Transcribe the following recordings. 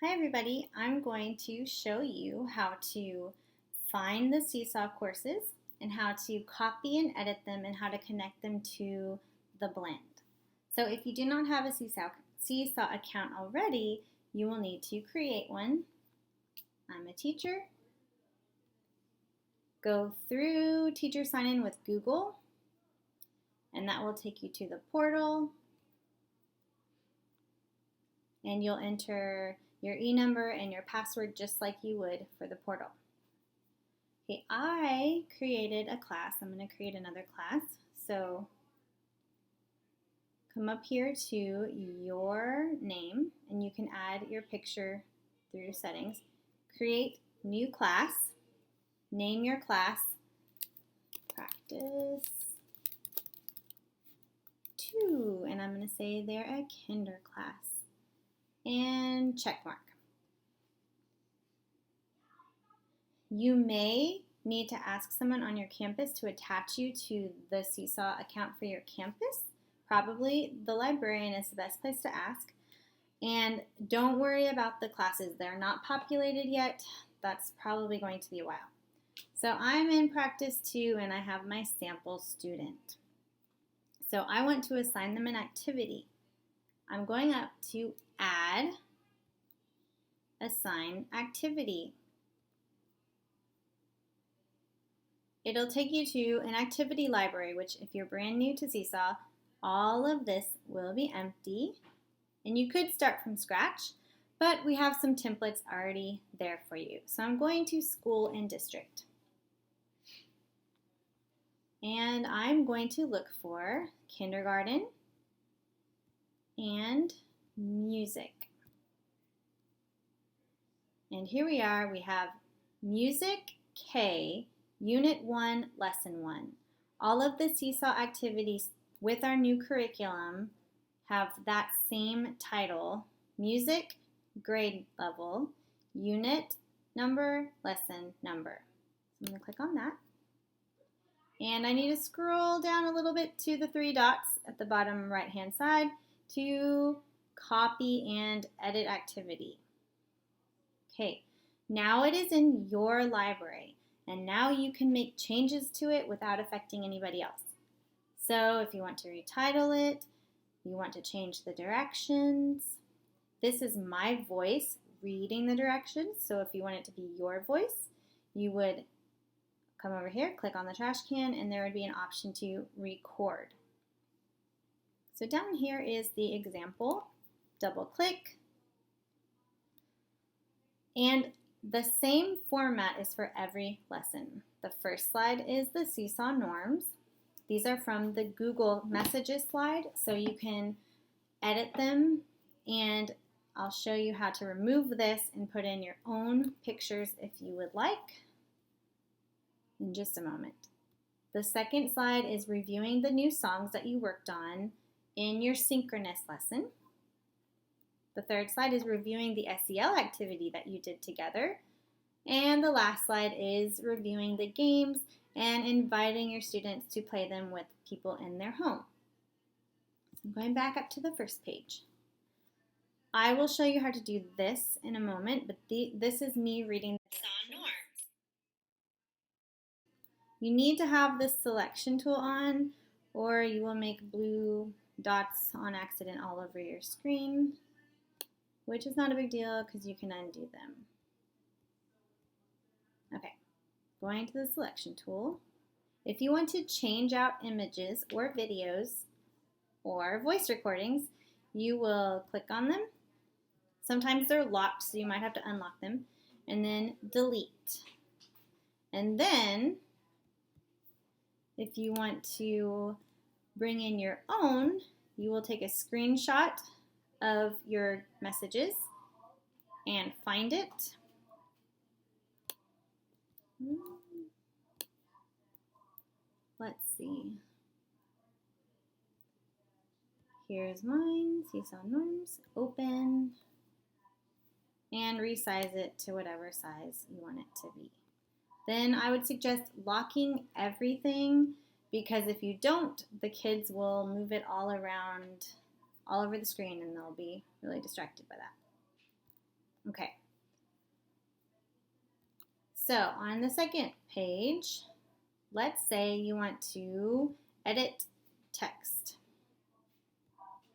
Hi everybody, I'm going to show you how to find the SeeSaw courses and how to copy and edit them and how to connect them to the blend. So if you do not have a SeeSaw account already, you will need to create one. I'm a teacher. Go through Teacher Sign In with Google and that will take you to the portal and you'll enter your e-number and your password just like you would for the portal. Okay, I created a class. I'm going to create another class. So come up here to your name and you can add your picture through your settings. Create new class. Name your class Practice 2. And I'm going to say they're a kinder class. And check mark. You may need to ask someone on your campus to attach you to the SeeSaw account for your campus. Probably the librarian is the best place to ask. And don't worry about the classes. They're not populated yet. That's probably going to be a while. So I'm in Practice 2 and I have my sample student. So I want to assign them an activity. I'm going up to Add, Assign Activity. It'll take you to an activity library, which if you're brand new to SeeSaw, all of this will be empty. And you could start from scratch, but we have some templates already there for you. So I'm going to School and District. And I'm going to look for Kindergarten and Music. And here we are, we have Music K, Unit 1, Lesson 1. All of the SeeSaw activities with our new curriculum have that same title, Music, Grade Level, Unit Number, Lesson Number. So I'm going to click on that. And I need to scroll down a little bit to the 3 dots at the bottom right-hand side to copy and edit activity. Okay, now it is in your library, and now you can make changes to it without affecting anybody else. So if you want to retitle it, you want to change the directions. This is my voice reading the directions, so if you want it to be your voice, you would come over here, click on the trash can, and there would be an option to record. So down here is the example. Double click. And the same format is for every lesson. The first slide is the SeeSaw norms. These are from the Google Messages slide, so you can edit them, and I'll show you how to remove this and put in your own pictures if you would like in just a moment. The second slide is reviewing the new songs that you worked on in your synchronous lesson. The third slide is reviewing the SEL activity that you did together. And the last slide is reviewing the games and inviting your students to play them with people in their home. So I'm going back up to the first page. I will show you how to do this in a moment, but this is me reading the SeeSaw norms. You need to have the selection tool on, or you will make blue dots on accident all over your screen, which is not a big deal because you can undo them. Okay, going to the selection tool. If you want to change out images or videos or voice recordings, you will click on them. Sometimes they're locked, so you might have to unlock them, and then delete. And then if you want to bring in your own, you will take a screenshot of your messages and find it. Let's see. Here's mine, SeeSaw norms, open, and resize it to whatever size you want it to be. Then I would suggest locking everything, because if you don't, the kids will move it all around, all over the screen, and they'll be really distracted by that. Okay. So on the second page, let's say you want to edit text.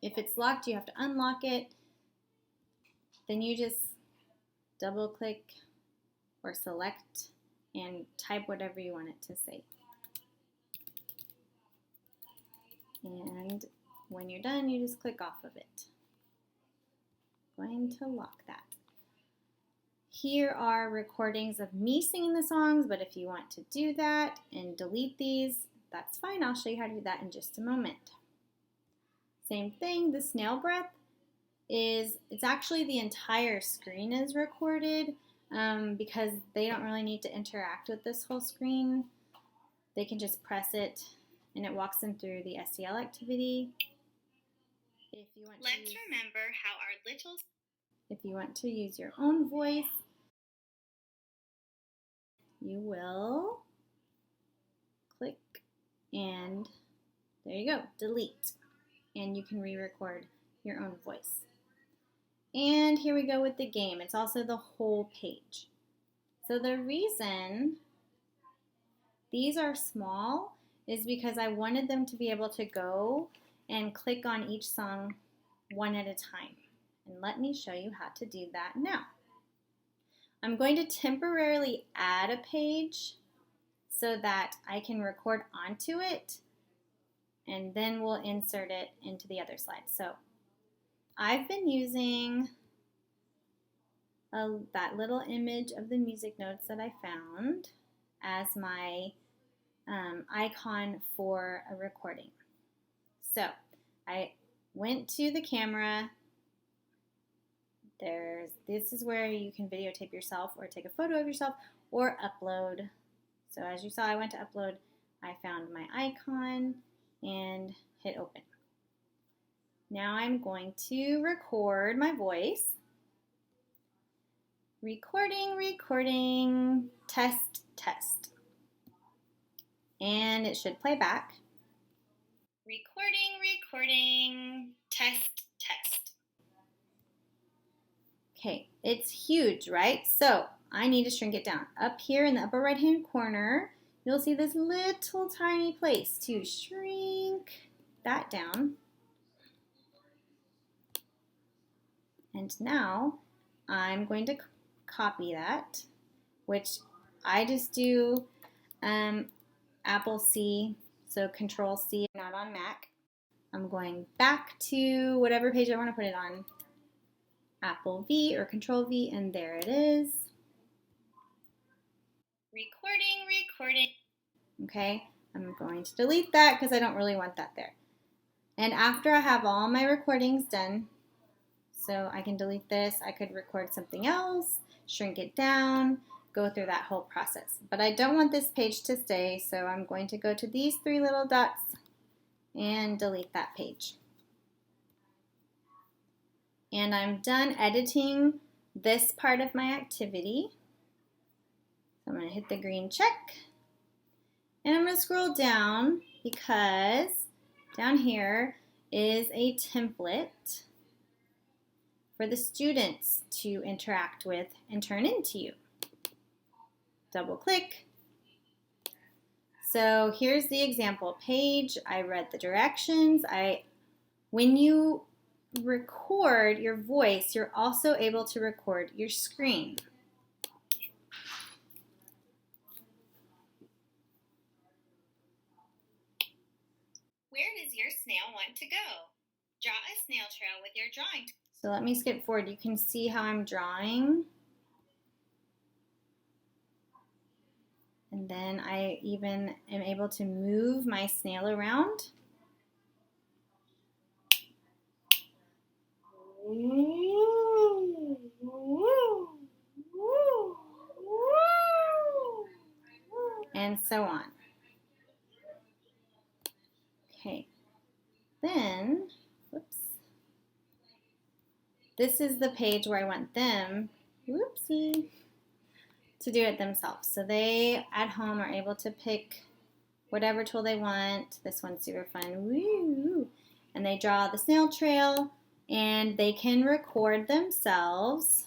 If it's locked, you have to unlock it. Then you just double click or select and type whatever you want it to say. And when you're done, you just click off of it. Going to lock that. Here are recordings of me singing the songs, but if you want to do that and delete these, that's fine. I'll show you how to do that in just a moment. Same thing, the snail breath it's actually the entire screen is recorded because they don't really need to interact with this whole screen. They can just press it and it walks them through the SEL activity. If you want to use your own voice, you will click and there you go, delete. And you can re-record your own voice. And here we go with the game. It's also the whole page. So the reason these are small is because I wanted them to be able to go and click on each song one at a time. And let me show you how to do that now. I'm going to temporarily add a page so that I can record onto it and then we'll insert it into the other slide. So I've been using that little image of the music notes that I found as my icon for a recording. So I went to the camera. This is where you can videotape yourself or take a photo of yourself or upload. So as you saw, I went to upload. I found my icon and hit open. Now I'm going to record my voice. Recording, test, test. And it should play back. Recording, test, test. Okay, it's huge, right? So I need to shrink it down. Up here in the upper right-hand corner, you'll see this little tiny place to shrink that down. And now I'm going to copy that, which I just do Apple C, so Control C, not on Mac. I'm going back to whatever page I want to put it on. Apple V or Control V, and there it is. Recording. Okay, I'm going to delete that because I don't really want that there. And after I have all my recordings done, so I can delete this, I could record something else, shrink it down, go through that whole process. But I don't want this page to stay, so I'm going to go to these three little dots and delete that page. And I'm done editing this part of my activity. So I'm going to hit the green check. And I'm going to scroll down because down here is a template for the students to interact with and turn into you. Double click. So here's the example page. I read the directions. When you record your voice, you're also able to record your screen. Where does your snail want to go? Draw a snail trail with your drawing. So let me skip forward. You can see how I'm drawing. And then I even am able to move my snail around. And so on. Okay, then, whoops. This is the page where I want them, whoopsie, to do it themselves. So they, at home, are able to pick whatever tool they want. This one's super fun, woo! And they draw the snail trail, and they can record themselves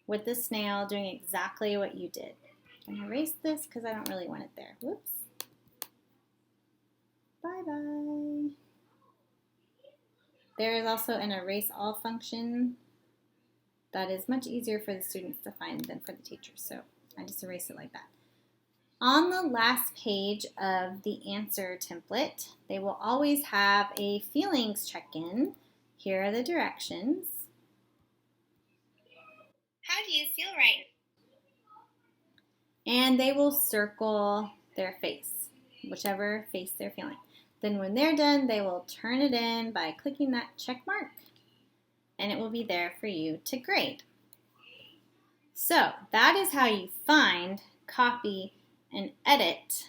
with the snail doing exactly what you did. I'm going to erase this because I don't really want it there. Whoops. Bye-bye. There is also an erase all function that is much easier for the students to find than for the teachers. So I just erase it like that. On the last page of the answer template, they will always have a feelings check-in. Here are the directions. How do you feel right now? And they will circle their face, whichever face they're feeling. Then when they're done, they will turn it in by clicking that check mark, and it will be there for you to grade. So that is how you find, copy, and edit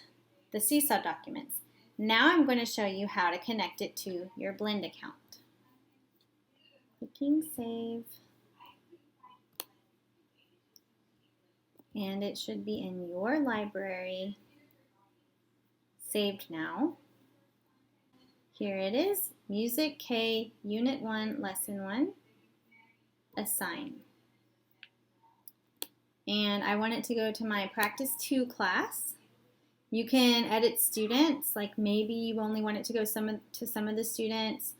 the SeeSaw documents. Now I'm going to show you how to connect it to your Blend account. Clicking save. And it should be in your library, saved now. Here it is, Music K, Unit 1, Lesson 1, Assign. And I want it to go to my Practice 2 class. You can edit students, like maybe you only want it to go to some of the students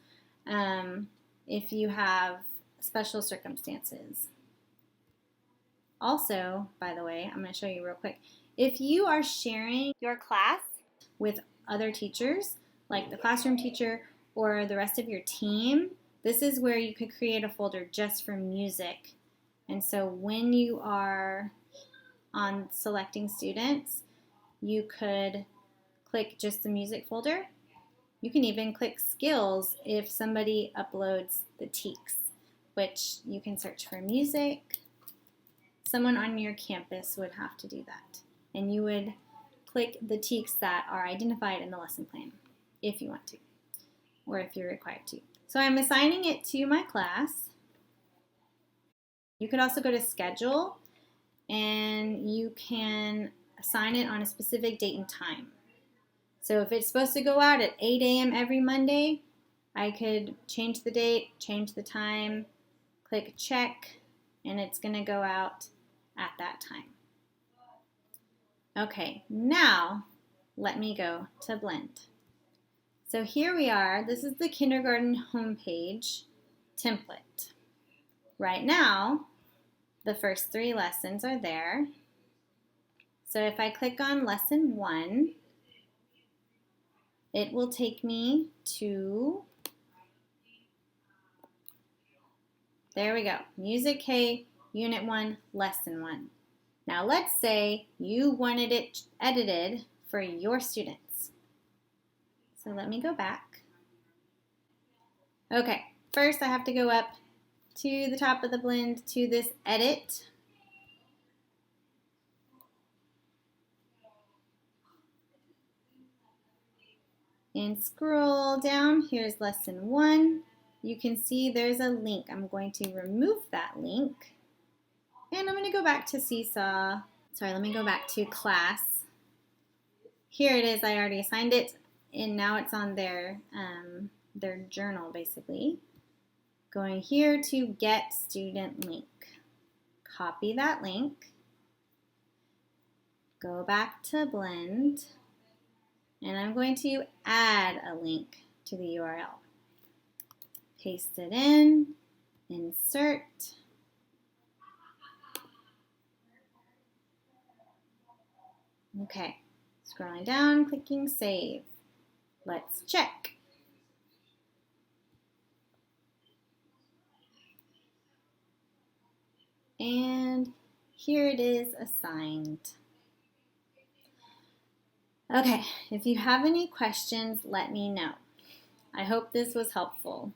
if you have special circumstances. Also, by the way, I'm going to show you real quick. If you are sharing your class with other teachers, like the classroom teacher or the rest of your team, this is where you could create a folder just for music. And so when you are on selecting students, you could click just the music folder. You can even click skills if somebody uploads the TEKS, which you can search for music. Someone on your campus would have to do that. And you would click the TEKS that are identified in the lesson plan if you want to, or if you're required to. So I'm assigning it to my class. You could also go to schedule and you can assign it on a specific date and time. So if it's supposed to go out at 8 a.m. every Monday, I could change the date, change the time, click check, and it's going to go out at that time. Okay, now let me go to Blend. So here we are. This is the kindergarten homepage template. Right now, the first 3 lessons are there. So if I click on lesson 1, it will take me to, there we go, Music K, Unit 1, Lesson 1. Now let's say you wanted it edited for your students. So let me go back. Okay, first I have to go up to the top of the Blend to this Edit. And scroll down, here's lesson 1. You can see there's a link. I'm going to remove that link. And I'm going to go back to SeeSaw. Sorry, let me go back to class. Here it is, I already assigned it. And now it's on their journal, basically. Going here to Get Student Link. Copy that link. Go back to Blend. And I'm going to add a link to the URL. Paste it in, insert. Okay, scrolling down, clicking save. Let's check. And here it is assigned. Okay, if you have any questions, let me know. I hope this was helpful.